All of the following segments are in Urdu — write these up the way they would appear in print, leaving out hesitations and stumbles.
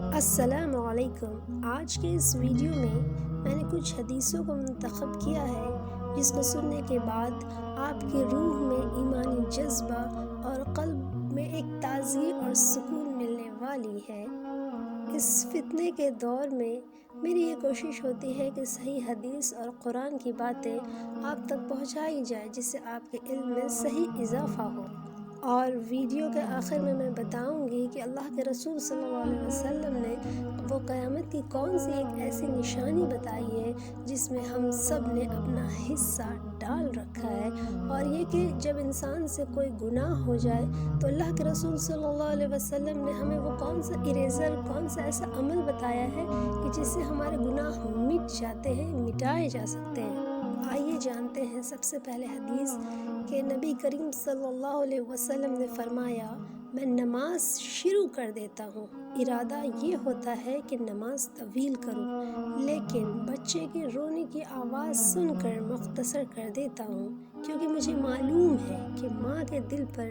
السلام علیکم۔ آج کے اس ویڈیو میں نے کچھ حدیثوں کو منتخب کیا ہے جس کو سننے کے بعد آپ کی روح میں ایمانی جذبہ اور قلب میں ایک تازگی اور سکون ملنے والی ہے۔ اس فتنے کے دور میں میری یہ کوشش ہوتی ہے کہ صحیح حدیث اور قرآن کی باتیں آپ تک پہنچائی جائے جس سے آپ کے علم میں صحیح اضافہ ہو۔ اور ویڈیو کے آخر میں بتاؤں گی کہ اللہ کے رسول صلی اللہ علیہ وسلم نے وہ قیامت کی کون سی ایک ایسی نشانی بتائی ہے جس میں ہم سب نے اپنا حصہ ڈال رکھا ہے، اور یہ کہ جب انسان سے کوئی گناہ ہو جائے تو اللہ کے رسول صلی اللہ علیہ وسلم نے ہمیں وہ کون سا اریزر، کون سا ایسا عمل بتایا ہے کہ جس سے ہمارے گناہ مٹ جاتے ہیں، مٹائے جا سکتے ہیں۔ آئیے جانتے ہیں سب سے پہلے حدیث کہ نبی کریم صلی اللہ علیہ وسلم نے فرمایا، میں نماز شروع کر دیتا ہوں، ارادہ یہ ہوتا ہے کہ نماز طویل کروں، لیکن بچے کے رونے کی آواز سن کر مختصر کر دیتا ہوں، کیونکہ مجھے معلوم ہے کہ ماں کے دل پر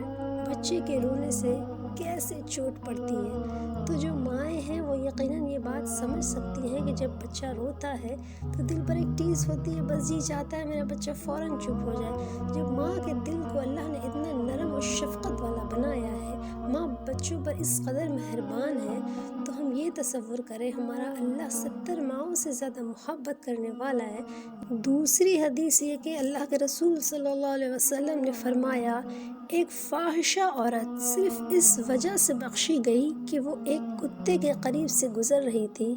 بچے کے رونے سے کیسے چوٹ پڑتی ہے۔ تو جو مائیں ہیں وہ یقیناً یہ بات سمجھ سکتی ہیں کہ جب بچہ روتا ہے تو دل پر ایک ٹیس ہوتی ہے، بس جی چاہتا ہے میرا بچہ فوراً چپ ہو جائے۔ جب ماں کے دل کو اللہ نے اتنا نرم اور شفقت والا بنایا ہے، ماں بچوں پر اس قدر مہربان ہے، تو ہم یہ تصور کریں ہمارا اللہ 70 ماؤں سے زیادہ محبت کرنے والا ہے۔ دوسری حدیث یہ کہ اللہ کے رسول صلی اللہ علیہ وسلم نے فرمایا، ایک فاحشہ عورت صرف اس وجہ سے بخشی گئی کہ وہ ایک کتے کے قریب سے گزر رہی تھی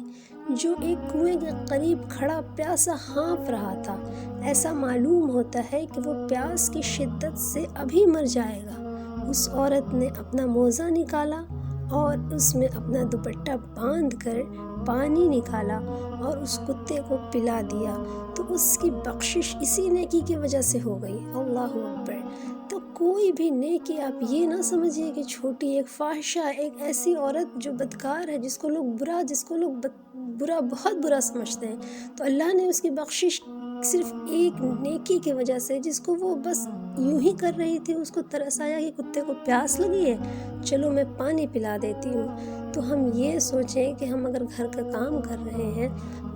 جو ایک کنویں کے قریب کھڑا پیاسا ہانپ رہا تھا۔ ایسا معلوم ہوتا ہے کہ وہ پیاس کی شدت سے ابھی مر جائے گا۔ اس عورت نے اپنا موزہ نکالا اور اس میں اپنا دوپٹہ باندھ کر پانی نکالا اور اس کتے کو پلا دیا، تو اس کی بخشش اسی نیکی کی وجہ سے ہو گئی۔ اللہ اکبر۔ تو کوئی بھی نیکی آپ یہ نہ سمجھیے کہ چھوٹی، ایک فاحشہ، ایک ایسی عورت جو بدکار ہے، جس کو لوگ بہت برا سمجھتے ہیں، تو اللہ نے اس کی بخشش صرف ایک نیکی کی وجہ سے، جس کو وہ بس یوں ہی کر رہی تھی، اس کو ترس آیا کہ کتے کو پیاس لگی ہے، چلو میں پانی پلا دیتی ہوں۔ تو ہم یہ سوچیں کہ ہم اگر گھر کا کام کر رہے ہیں،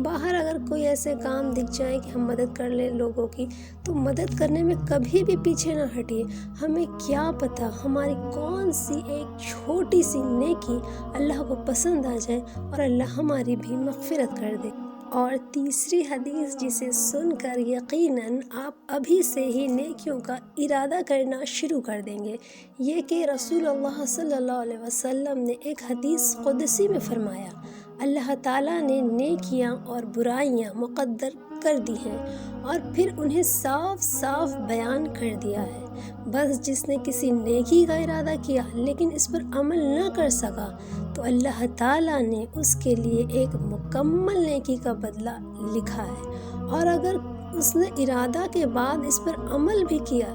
باہر اگر کوئی ایسے کام دکھ جائیں کہ ہم مدد کر لیں لوگوں کی، تو مدد کرنے میں کبھی بھی پیچھے نہ ہٹیے۔ ہمیں کیا پتہ ہماری کون سی ایک چھوٹی سی نیکی اللہ کو پسند آ جائے اور اللہ ہماری بھی مغفرت کر دے۔ اور تیسری حدیث جسے سن کر یقیناً آپ ابھی سے ہی نیکیوں کا ارادہ کرنا شروع کر دیں گے، یہ کہ رسول اللہ صلی اللہ علیہ وسلم نے ایک حدیث قدسی میں فرمایا، اللہ تعالیٰ نے نیکیاں اور برائیاں مقدر کر دی ہیں اور پھر انہیں صاف صاف بیان کر دیا ہے۔ بس جس نے کسی نیکی کا ارادہ کیا لیکن اس پر عمل نہ کر سکا، تو اللہ تعالیٰ نے اس کے لیے ایک مکمل نیکی کا بدلہ لکھا ہے، اور اگر اس نے ارادہ کے بعد اس پر عمل بھی کیا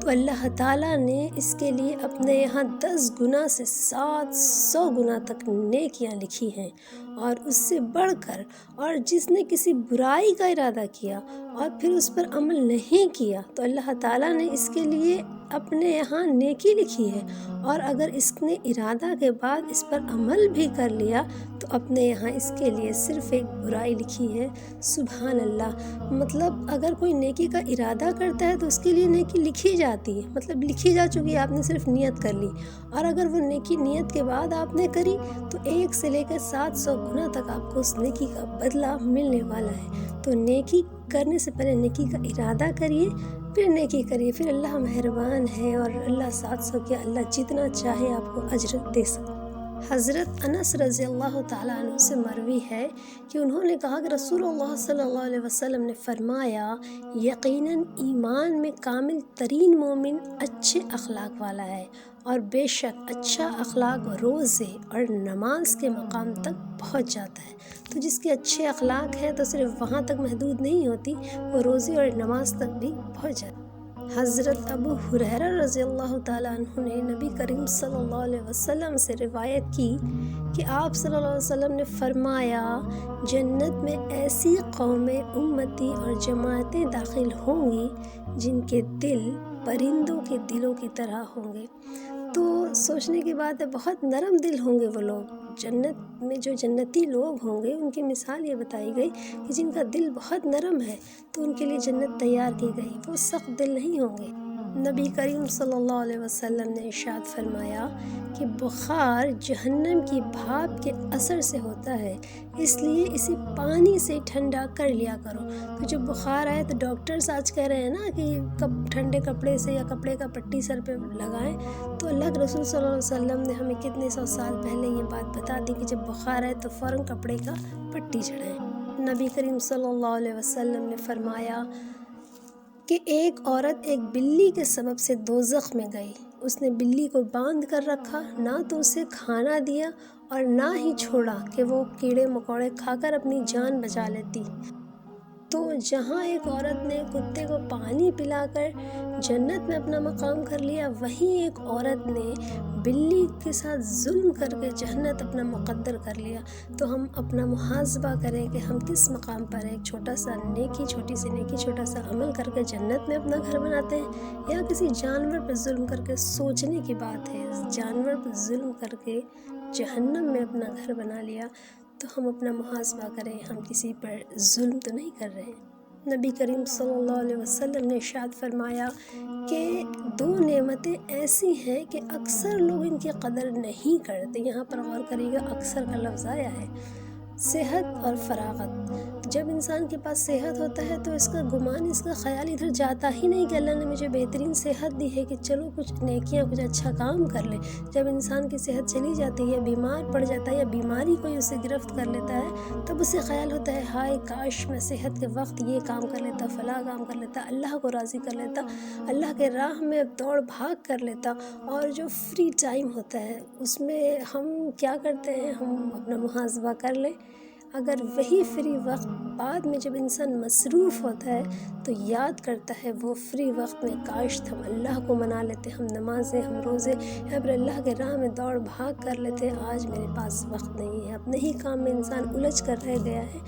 تو اللہ تعالیٰ نے اس کے لیے اپنے یہاں 10 گنا سے 700 گنا تک نیکیاں لکھی ہیں، اور اس سے بڑھ کر، اور جس نے کسی برائی کا ارادہ کیا اور پھر اس پر عمل نہیں کیا تو اللہ تعالیٰ نے اس کے لیے اپنے یہاں نیکی لکھی ہے، اور اگر اس نے ارادہ کے بعد اس پر عمل بھی کر لیا تو اپنے یہاں اس کے لیے صرف ایک برائی لکھی ہے۔ سبحان اللہ۔ مطلب اگر کوئی نیکی کا ارادہ کرتا ہے تو اس کے لیے نیکی لکھی جاتی ہے، مطلب لکھی جا چکی ہے، آپ نے صرف نیت کر لی، اور اگر وہ نیکی نیت کے بعد آپ نے کری تو 1 سے لے کر 700 گنا تک آپ کو اس نیکی کا بدلہ ملنے والا ہے۔ تو نیکی کرنے سے پہلے نیکی کا ارادہ کریے، پھر نیکی کریے، پھر اللہ مہربان ہے، اور اللہ 700 کیا، اللہ جتنا چاہے آپ کو اجر دے سکتا۔ حضرت انس رضی اللہ تعالیٰ عنہ سے مروی ہے کہ انہوں نے کہا کہ رسول اللہ صلی اللہ علیہ وسلم نے فرمایا، یقیناً ایمان میں کامل ترین مومن اچھے اخلاق والا ہے، اور بے شک اچھا اخلاق روزے اور نماز کے مقام تک پہنچ جاتا ہے۔ تو جس کے اچھے اخلاق ہیں تو صرف وہاں تک محدود نہیں ہوتی، وہ روزے اور نماز تک بھی پہنچ جاتی ہے۔ حضرت ابو ہریرہ رضی اللہ تعالیٰ عنہ نے نبی کریم صلی اللہ علیہ وسلم سے روایت کی کہ آپ صلی اللہ علیہ وسلم نے فرمایا، جنت میں ایسی قومیں، امتی اور جماعتیں داخل ہوں گی جن کے دل پرندوں کے دلوں کی طرح ہوں گے۔ تو سوچنے کی بات ہے، بہت نرم دل ہوں گے وہ لوگ۔ جنت میں جو جنتی لوگ ہوں گے ان کی مثال یہ بتائی گئی کہ جن کا دل بہت نرم ہے تو ان کے لیے جنت تیار کی گئی، وہ سخت دل نہیں ہوں گے۔ نبی کریم صلی اللہ علیہ وسلم نے ارشاد فرمایا کہ بخار جہنم کی بھاپ کے اثر سے ہوتا ہے، اس لیے اسے پانی سے ٹھنڈا کر لیا کرو۔ تو جب بخار آئے تو ڈاکٹرز آج کہہ رہے ہیں نا کہ ٹھنڈے کپڑے سے یا کپڑے کا پٹی سر پہ لگائیں، تو اللہ کے رسول صلی اللہ علیہ وسلم نے ہمیں کتنے سو سال پہلے یہ بات بتا دی کہ جب بخار آئے تو فوراً کپڑے کا پٹی چڑھائیں۔ نبی کریم صلی اللہ علیہ وسلم نے فرمایا کہ ایک عورت ایک بلی کے سبب سے دوزخ میں گئی۔ اس نے بلی کو باندھ کر رکھا، نہ تو اسے کھانا دیا اور نہ ہی چھوڑا کہ وہ کیڑے مکوڑے کھا کر اپنی جان بچا لیتی۔ تو جہاں ایک عورت نے کتے کو پانی پلا کر جنت میں اپنا مقام کر لیا، وہیں ایک عورت نے بلی کے ساتھ ظلم کر کے جنت اپنا مقدر کر لیا۔ تو ہم اپنا محاسبہ کریں کہ ہم کس مقام پر ایک چھوٹا سا نیکی، چھوٹی سی نیکی، چھوٹا سا عمل کر کے جنت میں اپنا گھر بناتے ہیں، یا کسی جانور پر ظلم کر کے۔ سوچنے کی بات ہے، جانور پر ظلم کر کے جہنم میں اپنا گھر بنا لیا۔ تو ہم اپنا محاسبہ کریں، ہم کسی پر ظلم تو نہیں کر رہے۔ نبی کریم صلی اللہ علیہ وسلم نے ارشاد فرمایا کہ دو نعمتیں ایسی ہیں کہ اکثر لوگ ان کی قدر نہیں کرتے۔ یہاں پر غور کریے گا، اکثر کا لفظ آیا ہے۔ صحت اور فراغت۔ جب انسان کے پاس صحت ہوتا ہے تو اس کا گمان، اس کا خیال ادھر جاتا ہی نہیں کہ اللہ نے مجھے بہترین صحت دی ہے کہ چلو کچھ نیکیاں، کچھ اچھا کام کر لیں۔ جب انسان کی صحت چلی جاتی ہے، بیمار پڑ جاتا ہے یا بیماری کوئی اسے گرفت کر لیتا ہے، تب اسے خیال ہوتا ہے ہائے کاش میں صحت کے وقت یہ کام کر لیتا، فلاں کام کر لیتا، اللہ کو راضی کر لیتا، اللہ کے راہ میں دوڑ بھاگ کر لیتا۔ اور جو فری ٹائم ہوتا ہے اس میں ہم کیا کرتے ہیں، ہم اپنا محاسبہ کر لیں۔ اگر وہی فری وقت بعد میں جب انسان مصروف ہوتا ہے تو یاد کرتا ہے وہ فری وقت میں کاش ہم اللہ کو منا لیتے، ہم نمازیں، ہم روزے، یا پھر اللہ کے راہ میں دوڑ بھاگ کر لیتے، آج میرے پاس وقت نہیں ہے، اپنے ہی کام میں انسان الجھ کر رہ گیا ہے۔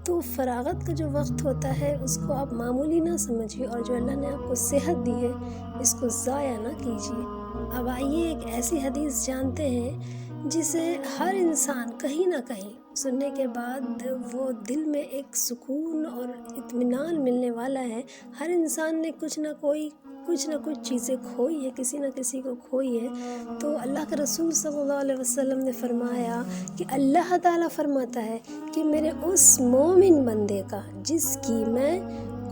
تو فراغت کا جو وقت ہوتا ہے اس کو آپ معمولی نہ سمجھیے، اور جو اللہ نے آپ کو صحت دی ہے اس کو ضائع نہ کیجیے۔ اب آئیے ایک ایسی حدیث جانتے ہیں جسے ہر انسان کہیں نہ کہیں سننے کے بعد وہ دل میں ایک سکون اور اطمینان ملنے والا ہے۔ ہر انسان نے کچھ نہ کچھ چیزیں کھوئی ہے، کسی نہ کسی کو کھوئی ہے۔ تو اللہ کے رسول صلی اللہ علیہ وسلم نے فرمایا کہ اللہ تعالیٰ فرماتا ہے کہ میرے اس مومن بندے کا جس کی میں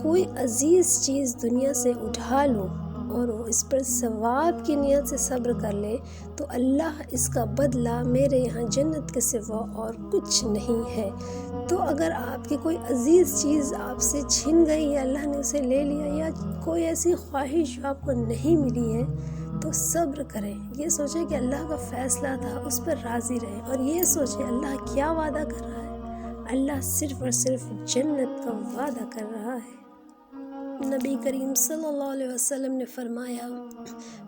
کوئی عزیز چیز دنیا سے اٹھا لوں اور وہ اس پر ثواب کی نیت سے صبر کر لے تو اللہ اس کا بدلہ میرے یہاں جنت کے سوا اور کچھ نہیں ہے۔ تو اگر آپ کی کوئی عزیز چیز آپ سے چھن گئی یا اللہ نے اسے لے لیا، یا کوئی ایسی خواہش جو آپ کو نہیں ملی ہے، تو صبر کریں، یہ سوچیں کہ اللہ کا فیصلہ تھا، اس پر راضی رہیں، اور یہ سوچیں اللہ کیا وعدہ کر رہا ہے، اللہ صرف اور صرف جنت کا وعدہ کر رہا ہے۔ نبی کریم صلی اللہ علیہ وسلم نے فرمایا،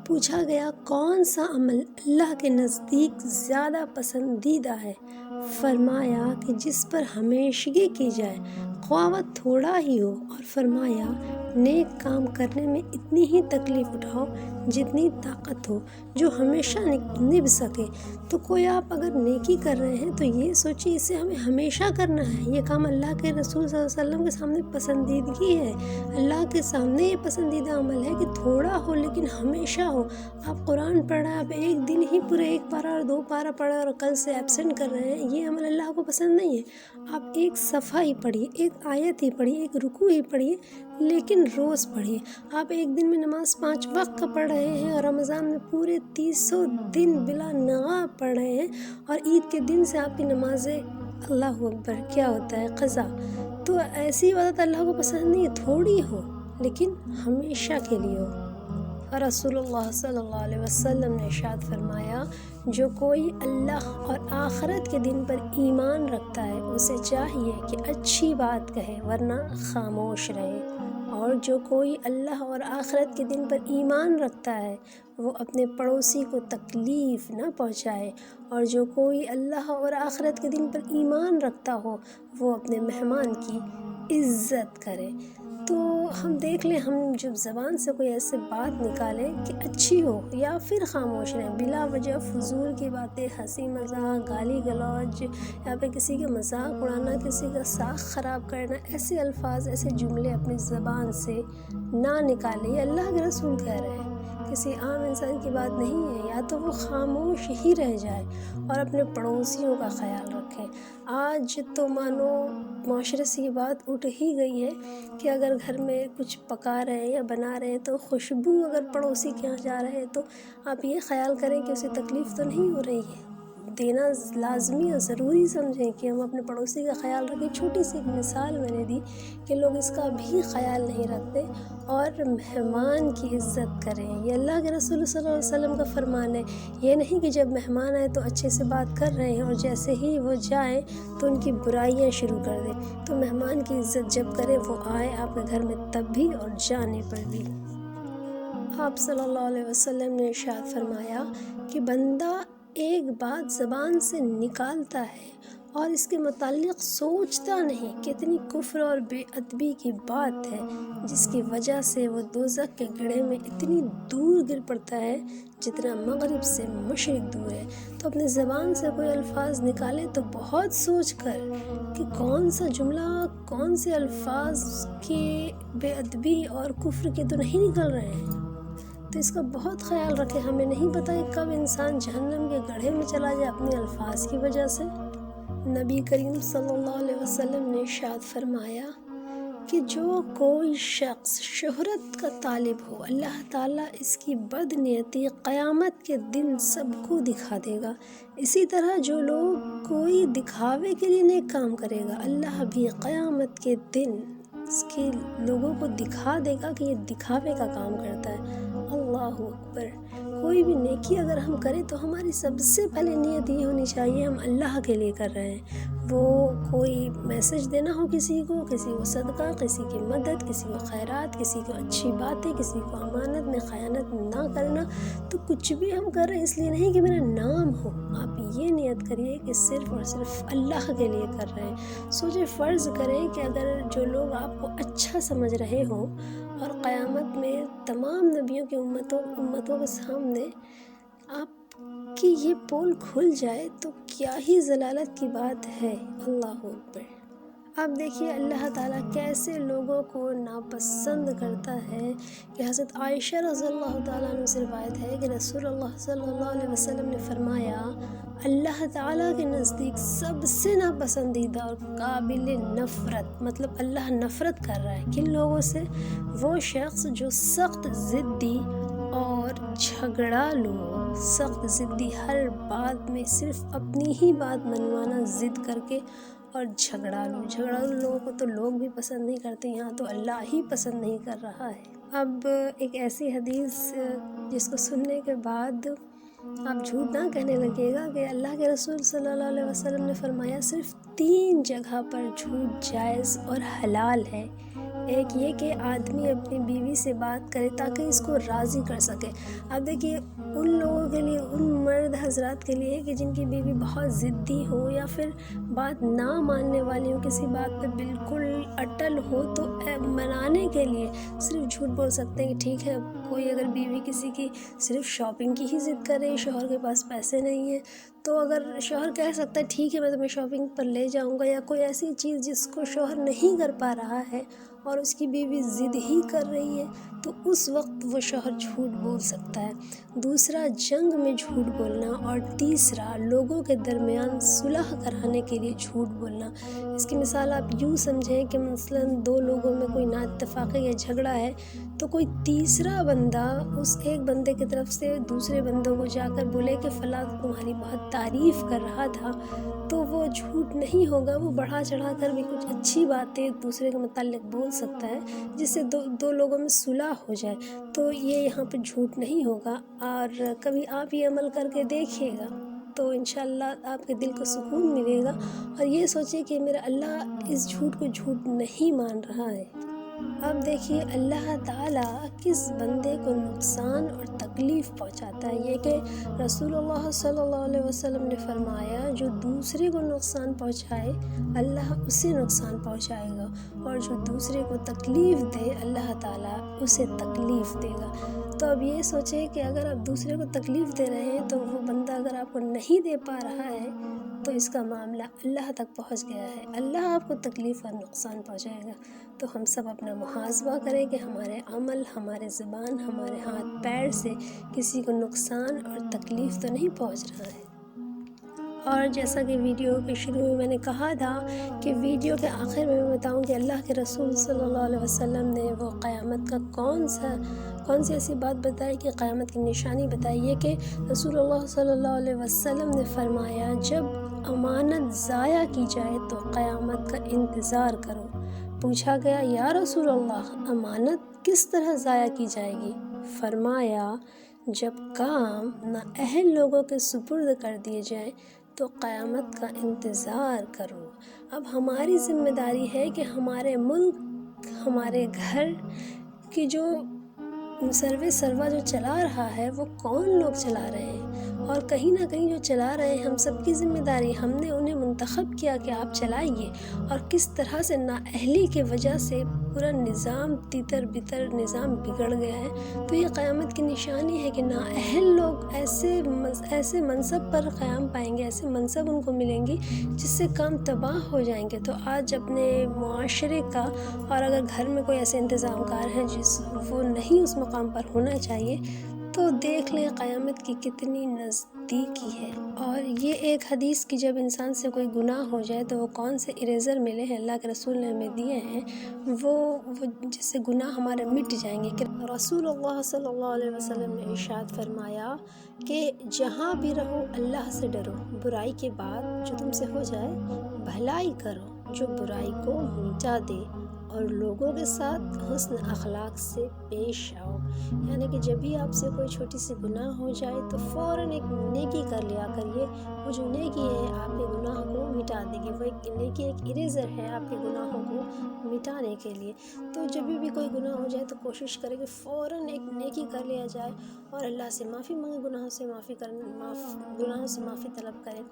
پوچھا گیا کون سا عمل اللہ کے نزدیک زیادہ پسندیدہ ہے؟ فرمایا کہ جس پر ہمیشگی کی جائے، خواہ وہ تھوڑا ہی ہو، اور فرمایا نیک کام کرنے میں اتنی ہی تکلیف اٹھاؤ جتنی طاقت ہو، جو ہمیشہ نبھ سکے۔ تو کوئی آپ اگر نیکی کر رہے ہیں تو یہ سوچیے اسے ہمیں ہمیشہ کرنا ہے۔ یہ کام اللہ کے رسول صلی اللہ علیہ وسلم کے سامنے پسندیدگی ہے، اللہ کے سامنے یہ پسندیدہ عمل ہے کہ تھوڑا ہو لیکن ہمیشہ ہو۔ آپ قرآن پڑھ رہے ہیں، آپ ایک دن ہی پورے 1 پارہ اور 2 پارہ پڑھ اور کل سے ایبسنٹ کر رہے ہیں، یہ عمل اللہ کو پسند نہیں ہے۔ آپ ایک صفحہ ہی پڑھیے، ایک آیت ہی پڑھیے، ایک رکوع ہی پڑھیے، لیکن روز پڑھیے۔ آپ ایک دن میں نماز 5 وقت کا پڑھ رہے ہیں اور رمضان میں پورے 300 دن بلا ناغہ پڑھ رہے ہیں، اور عید کے دن سے آپ کی نمازیں اللہ اکبر کیا ہوتا ہے قضا۔ تو ایسی عبادت اللہ کو پسند نہیں ہے، تھوڑی ہو لیکن ہمیشہ کے لیے ہو۔ اور رسول اللہ صلی اللہ علیہ وسلم نے ارشاد فرمایا، جو کوئی اللہ اور آخرت کے دن پر ایمان رکھتا ہے اسے چاہیے کہ اچھی بات کہے ورنہ خاموش رہے، اور جو کوئی اللہ اور آخرت کے دن پر ایمان رکھتا ہے وہ اپنے پڑوسی کو تکلیف نہ پہنچائے، اور جو کوئی اللہ اور آخرت کے دن پر ایمان رکھتا ہو وہ اپنے مہمان کی عزت کرے۔ تو ہم دیکھ لیں، ہم جب زبان سے کوئی ایسے بات نکالیں کہ اچھی ہو یا پھر خاموش رہیں، بلا وجہ فضول کی باتیں، ہنسی مذاق، گالی گلوچ یا پھر کسی کے مذاق اڑانا، کسی کا ساکھ خراب کرنا، ایسے الفاظ، ایسے جملے اپنی زبان سے نہ نکالیں۔ یہ اللہ کے رسول کہہ رہے ہیں، کسی عام انسان کی بات نہیں ہے۔ یا تو وہ خاموش ہی رہ جائے اور اپنے پڑوسیوں کا خیال رکھیں۔ آج تو مانو معاشرے سے یہ بات اٹھ ہی گئی ہے کہ اگر گھر میں کچھ پکا رہے ہیں یا بنا رہے ہیں تو خوشبو اگر پڑوسی کے یہاں جا رہے ہیں تو آپ یہ خیال کریں کہ اسے تکلیف تو نہیں ہو رہی ہے۔ دینا لازمی اور ضروری سمجھیں کہ ہم اپنے پڑوسی کا خیال رکھیں۔ چھوٹی سی ایک مثال میں نے دی کہ لوگ اس کا بھی خیال نہیں رکھتے اور مہمان کی عزت کریں۔ یہ اللہ کے رسول صلی اللہ علیہ وسلم کا فرمان ہے۔ یہ نہیں کہ جب مہمان آئے تو اچھے سے بات کر رہے ہیں اور جیسے ہی وہ جائیں تو ان کی برائیاں شروع کر دیں۔ تو مہمان کی عزت جب کریں، وہ آئے آپ کے گھر میں تب بھی اور جانے پر بھی۔ آپ صلی اللہ علیہ وسلم نے ارشاد فرمایا کہ بندہ ایک بات زبان سے نکالتا ہے اور اس کے متعلق سوچتا نہیں، کتنی کفر اور بے ادبی کی بات ہے، جس کی وجہ سے وہ دوزخ کے گڑھے میں اتنی دور گر پڑتا ہے جتنا مغرب سے مشرق دور ہے۔ تو اپنی زبان سے کوئی الفاظ نکالیں تو بہت سوچ کر کہ کون سا جملہ، کون سے الفاظ کے بے ادبی اور کفر کے تو نہیں نکل رہے ہیں، تو اس کا بہت خیال رکھیں۔ ہمیں نہیں پتہ کہ کب انسان جہنم کے گڑھے میں چلا جائے اپنے الفاظ کی وجہ سے۔ نبی کریم صلی اللہ علیہ وسلم نے ارشاد فرمایا کہ جو کوئی شخص شہرت کا طالب ہو، اللہ تعالیٰ اس کی بدنیتی قیامت کے دن سب کو دکھا دے گا۔ اسی طرح جو لوگ کوئی دکھاوے کے لیے نیک کام کرے گا، اللہ بھی قیامت کے دن اس کے لوگوں کو دکھا دے گا کہ یہ دکھاوے کا کام کرتا ہے۔ اللہ اکبر۔ کوئی بھی نیکی اگر ہم کریں تو ہماری سب سے پہلے نیت یہ ہونی چاہیے ہم اللہ کے لیے کر رہے ہیں۔ وہ کوئی میسج دینا ہو کسی کو صدقہ، کسی کی مدد، کسی کو خیرات، کسی کو اچھی باتیں، کسی کو امانت میں خیانت نہ کرنا، تو کچھ بھی ہم کر رہے ہیں اس لیے نہیں کہ میرا نام ہو۔ آپ یہ نیت کریے کہ صرف اور صرف اللہ کے لیے کر رہے ہیں۔ سوچیں، فرض کریں کہ اگر جو لوگ آپ کو اچھا سمجھ رہے ہوں اور قیامت میں تمام نبیوں کی امتوں کے سامنے آپ کی یہ پول کھل جائے تو کیا ہی ضلالت کی بات ہے۔ اللہ اکبر۔ اب دیکھیے اللہ تعالیٰ کیسے لوگوں کو ناپسند کرتا ہے کہ حضرت عائشہ رضی اللہ تعالیٰ عنہ سے روایت ہے کہ رسول اللہ صلی اللہ علیہ وسلم نے فرمایا، اللہ تعالیٰ کے نزدیک سب سے ناپسندیدہ اور قابل نفرت، مطلب اللہ نفرت کر رہا ہے کن لوگوں سے؟ وہ شخص جو سخت ضدی اور جھگڑالو، سخت ضدی، ہر بات میں صرف اپنی ہی بات منوانا ضد کر کے، اور جھگڑالو لوگوں کو تو لوگ بھی پسند نہیں کرتے، یہاں تو اللہ ہی پسند نہیں کر رہا ہے۔ اب ایک ایسی حدیث جس کو سننے کے بعد آپ جھوٹ نہ کہنے لگے گا کہ اللہ کے رسول صلی اللہ علیہ وسلم نے فرمایا صرف 3 جگہ پر جھوٹ جائز اور حلال ہے۔ ایک یہ کہ آدمی اپنی بیوی سے بات کرے تاکہ اس کو راضی کر سکے۔ اب دیکھیے ان لوگوں کے لیے، ان مرد حضرات کے لیے کہ جن کی بیوی بہت ضدی ہو یا پھر بات نہ ماننے والی ہو، کسی بات پہ بالکل اٹل ہو، تو منانے کے لیے صرف جھوٹ بول سکتے ہیں کہ ٹھیک ہے۔ کوئی اگر بیوی کسی کی صرف شاپنگ کی ہی ضد کر رہی ہے، شوہر کے پاس پیسے نہیں ہیں، تو اگر شوہر کہہ سکتا ہے ٹھیک ہے میں تمہیں شاپنگ پر لے جاؤں گا، یا کوئی ایسی چیز جس کو شوہر نہیں کر پا رہا ہے اور اس کی بیوی ضد ہی کر رہی ہے، تو اس وقت وہ شوہر جھوٹ بول سکتا ہے۔ دوسرا جنگ میں جھوٹ بولنا، اور تیسرا لوگوں کے درمیان صلح کرانے کے لیے جھوٹ بولنا۔ اس کی مثال آپ یوں سمجھیں کہ مثلاً 2 لوگوں میں کوئی نا اتفاقی یا جھگڑا ہے، تو کوئی تیسرا بندہ اس ایک بندے کی طرف سے دوسرے بندوں کو جا کر بولے کہ فلاں تمہاری بہت تعریف کر رہا تھا، تو وہ جھوٹ نہیں ہوگا، وہ بڑھا چڑھا کر بھی کچھ اچھی باتیں دوسرے کے متعلق بول سکتا ہے جس سے دو لوگوں میں صلح ہو جائے، تو یہ یہاں پہ جھوٹ نہیں ہوگا۔ اور کبھی آپ یہ عمل کر کے دیکھیے گا تو انشاءاللہ آپ کے دل کو سکون ملے گا، اور یہ سوچیں کہ میرا اللہ اس جھوٹ کو جھوٹ نہیں مان رہا ہے۔ اب دیکھیے اللہ تعالیٰ کس بندے کو نقصان اور تکلیف پہنچاتا ہے۔ یہ کہ رسول اللہ صلی اللہ علیہ وسلم نے فرمایا جو دوسرے کو نقصان پہنچائے اللہ اسے نقصان پہنچائے گا، اور جو دوسرے کو تکلیف دے اللہ تعالیٰ اسے تکلیف دے گا۔ تو اب یہ سوچیں کہ اگر آپ دوسرے کو تکلیف دے رہے ہیں تو وہ بندہ اگر آپ کو نہیں دے پا رہا ہے تو اس کا معاملہ اللہ تک پہنچ گیا ہے، اللہ آپ کو تکلیف اور نقصان پہنچائے گا۔ تو ہم سب اپنا محاسبہ کریں کہ ہمارے عمل، ہمارے زبان، ہمارے ہاتھ پیر سے کسی کو نقصان اور تکلیف تو نہیں پہنچ رہا ہے۔ اور جیسا کہ ویڈیو کے شروع میں نے کہا تھا کہ ویڈیو کے آخر میں بتاؤں کہ اللہ کے رسول صلی اللہ علیہ وسلم نے وہ قیامت کا کون سی ایسی بات بتائی کہ قیامت کی نشانی بتائی ہے کہ رسول اللہ صلی اللہ علیہ وسلم نے فرمایا جب امانت ضائع کی جائے تو قیامت کا انتظار کرو۔ پوچھا گیا یا رسول اللہ امانت کس طرح ضائع کی جائے گی؟ فرمایا جب کام نااہل لوگوں کے سپرد کر دیے جائیں تو قیامت کا انتظار کرو۔ اب ہماری ذمہ داری ہے کہ ہمارے ملک، ہمارے گھر کی جو سروا جو چلا رہا ہے وہ کون لوگ چلا رہے ہیں، اور کہیں نہ کہیں جو چلا رہے ہیں ہم سب کی ذمہ داری، ہم نے انہیں منتخب کیا کہ آپ چلائیے، اور کس طرح سے نااہلی کی وجہ سے پورا نظام تیتر بتر نظام بگڑ گیا ہے۔ تو یہ قیامت کی نشانی ہے کہ نااہل لوگ ایسے منصب پر قیام پائیں گے، ایسے منصب ان کو ملیں گی جس سے کام تباہ ہو جائیں گے۔ تو آج اپنے معاشرے کا، اور اگر گھر میں کوئی ایسے انتظام کار ہیں وہ نہیں اس مقام پر ہونا چاہیے، تو دیکھ لیں قیامت کی کتنی نزدیکی ہے۔ اور یہ ایک حدیث کی جب انسان سے کوئی گناہ ہو جائے تو وہ کون سے اریزر ملے ہیں اللہ کے رسول نے ہمیں دیے ہیں، وہ جس سے گناہ ہمارے مٹ جائیں گے۔ کہ رسول اللہ صلی اللہ علیہ وسلم نے ارشاد فرمایا کہ جہاں بھی رہو اللہ سے ڈرو، برائی کے بعد جو تم سے ہو جائے بھلائی کرو جو برائی کو مٹا دے، اور لوگوں کے ساتھ حسن اخلاق سے پیش آؤ۔ یعنی کہ جب بھی آپ سے کوئی چھوٹی سی گناہ ہو جائے تو فوراً ایک نیکی کر لیا کریے، وہ جو نیکی ہے آپ کے گناہ کو مٹا دے گی، وہ ایک نیکی ایک اریزر ہے آپ کے گناہوں کو مٹانے کے لیے۔ تو جب بھی کوئی گناہ ہو جائے تو کوشش کرے کہ فوراً ایک نیکی کر لیا جائے اور اللہ سے معافی مانگے، گناہوں سے معافی طلب کریں۔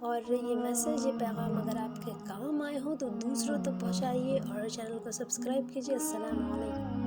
اور یہ میسیج، یہ پیغام اگر آپ کے کام آئے ہوں تو دوسروں تک پہنچائیے، اور چینل کو سبسکرائب کیجیے۔ السلام علیکم۔